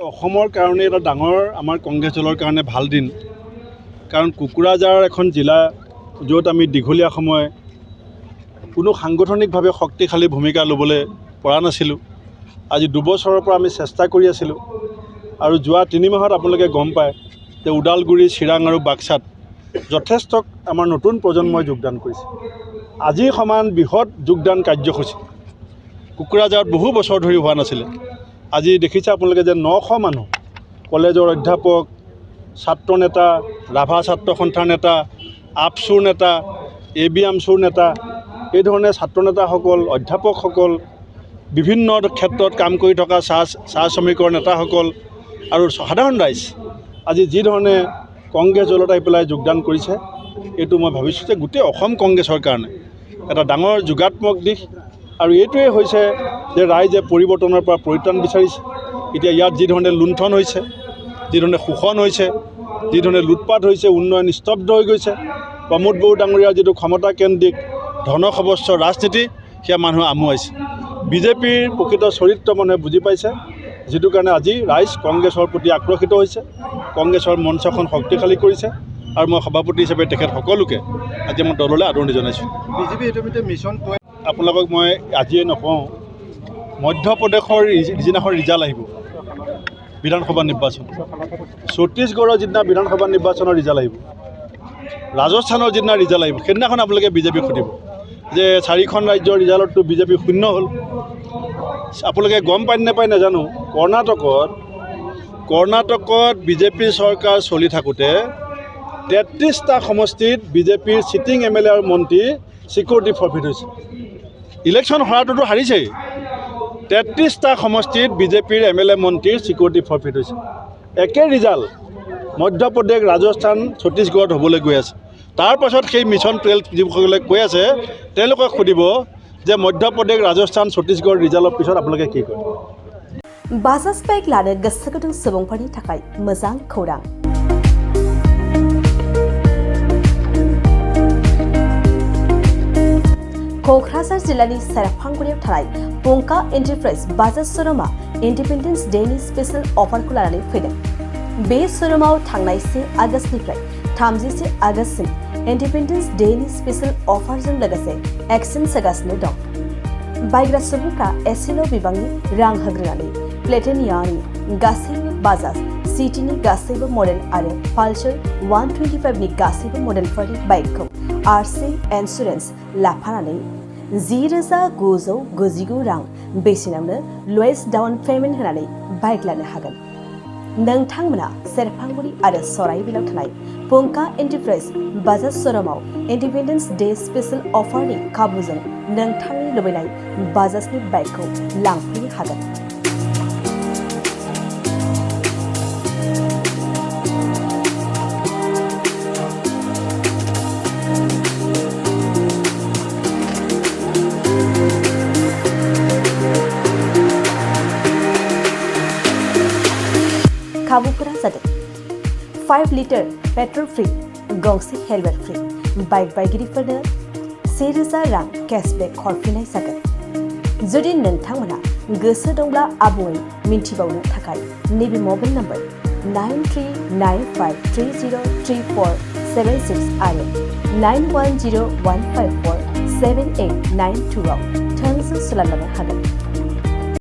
অসমৰ কাৰণে এটা ডাঙৰ আমাৰ কংগ্ৰেছ দলৰ কাৰণে ভাল দিন কাৰণ কোকৰাঝাৰ এখন জিলা য'ত আমি দীঘলীয়া সময় কোনো সাংগঠনিকভাৱে শক্তিশালী ভূমিকা ল'বলৈ পৰা নাছিলোঁ আজি 2 বছৰৰ পৰা আমি চেষ্টা কৰি আছিলোঁ আৰু যোৱা 3 মাহত আপোনালোকে গম পায় যে ওদালগুৰি চিৰাং আৰু বাক্সাত যথেষ্ট আমাৰ নতুন প্ৰজন্মই যোগদান কৰিছে আজি সমান বৃহৎ যোগদান কাৰ্যসূচী কোকৰাঝাৰত বহু বছৰ ধৰি হোৱা নাছিলে আজি দেখিছে আপোনালোকে যে 900 মানুহ কলেজৰ অধ্যাপক ছাত্ৰ নেতা ৰাভা ছাত্ৰ সন্থাৰ নেতা আপচুৰ নেতা এবিএমচুৰ নেতা এই ধৰণে ছাত্ৰ নেতাসকল অধ্যাপকসকল বিভিন্ন ক্ষেত্ৰত কাম কৰি থকা চাহ শ্ৰমিকৰ নেতাসকল আৰু সাধাৰণ ৰাইজ আজি যি ধৰণে কংগ্ৰেছ দলত আহি পেলাই যোগদান কৰিছে এইটো মই ভাবিছোঁ যে গোটেই অসম কংগ্ৰেছৰ কাৰণে এটা ডাঙৰ যোগাত্মক দিশ আৰু এইটোৱে হৈছে যে ৰাইজে পৰিৱৰ্তনৰ পৰা পৰিত্ৰাণ বিচাৰিছে এতিয়া ইয়াত যি ধৰণে লুণ্ঠন হৈছে যি ধৰণে শোষণ হৈছে যি ধৰণে লুটপাট হৈছে উন্নয়ন স্তব্ধ হৈ গৈছে প্ৰমোদ বড়ো ডাঙৰীয়াৰ যিটো ক্ষমতাকেন্দ্ৰিক ধনসৱস্য ৰাজনীতি সেয়া মানুহ আমুৱাইছে বিজেপিৰ প্ৰকৃত চৰিত্ৰ মানুহে বুজি পাইছে যিটো কাৰণে আজি ৰাইজ কংগ্ৰেছৰ প্ৰতি আকৰ্ষিত হৈছে কংগ্ৰেছৰ মঞ্চখন শক্তিশালী কৰিছে আৰু মই সভাপতি হিচাপে তেখেত সকলোকে আজি মই দললৈ আদৰণি জনাইছোঁ বিজেপি ইতিমধ্যে মিছন আপোনালোকক মই আজিয়ে নকওঁ মধ্যপ্ৰদেশৰ যিদিনাখন ৰিজাল্ট আহিব বিধানসভা নিৰ্বাচন ছত্তীশগড়ৰ যিদিনা বিধানসভা নিৰ্বাচনৰ ৰিজাল্ট আহিব ৰাজস্থানৰ যিদিনা ৰিজাল্ট আহিব সেইদিনাখন আপোনালোকে বিজেপিক সুধিব যে 4খন ৰাজ্যৰ ৰিজাল্টটো বিজেপি শূন্য হ'ল আপোনালোকে গম পাই নাপায় নাজানো কৰ্ণাটকত বিজেপি চৰকাৰ চলি থাকোঁতে 33টা সমষ্টিত বিজেপিৰ চিটিং MLA আৰু মন্ত্ৰী চিকিউৰিটি ফৰফিট হৈছে ইলেকশ্যন হৰাটোতো হাৰিছেই 33টা সমষ্টিত বিজেপিৰ MLA মন্ত্ৰীৰ চিকিউৰিটি ফৰফিট হৈছে একে ৰিজাল্ট মধ্যপ্ৰদেশ ৰাজস্থান ছত্তীশগড়ত হ'বলৈ গৈ আছে তাৰ পাছত সেই মিছন 12 যিসকলে কৈ আছে তেওঁলোকক সুধিব যে মধ্যপ্ৰদেশ ৰাজস্থান ছত্তীশগড় ৰিজাল্টৰ পিছত আপোনালোকে কি কয় बाजाज बाइक लानो गोसो गुदुं सुबुंफोरनि थाखाय मोजां खौरां क'क्राझार जिल्लानि सेरफांगुरियाव थानाय पंका एन्टारप्राइज बाजाज श'रुमआ इन्डिपेन्डेन्स डेनि स्पेशल अफारखौ लानानै फैदों बे श'रुमाव थांनाय 1 आगस्तनिफ्राय 31 आगस्तसिम इन्डिपेन्डेन्स डेनि स्पेशल अफारजों लोगोसे एक्सचेन्ज होगासिनो दं बायग्रा सुबुंफ्रा एसेल' बिबांनि रां होग्रोनानै प्लेटिनियानि गासैबो बाजाज सिटिनि गासैबो मडेल आरो पालसार 125 नि गासैबो मडेलफोरनि बाइकखौ आरसि इन्सुरेन्स लाफानानै 10,999 रां बेसेनावनो लवेस्ट डाउन पेमेन्ट होनानै बाइक लानो हागोन नोंथांमोना सेरफांगुरि आरो सराइबिलाव थानाय पंका एन्टारप्राइज बाजाज श'रुमाव इन्डिपेन्डेन्स डे स्पेशल अफारनि खाबुजों नोंथांनि लुबैनाय बाजाजनि बाइकखौ लांफैनो हागोन खाबुफोरा जादों 5 लिटार पेट्रल फ्री गंसे हेलमेट फ्री बाइक बायगिरिफोरनो 1,000 रां केशबेक हरफिननाय जागोन जुदि नोंथांमोना गोसो दंब्ला आबुङै मिन्थिबावनो थाखाय नैबे मबाइल नम्बर 9395303476 आरो 9101547892 आव थोंजों सोलायनो हागोन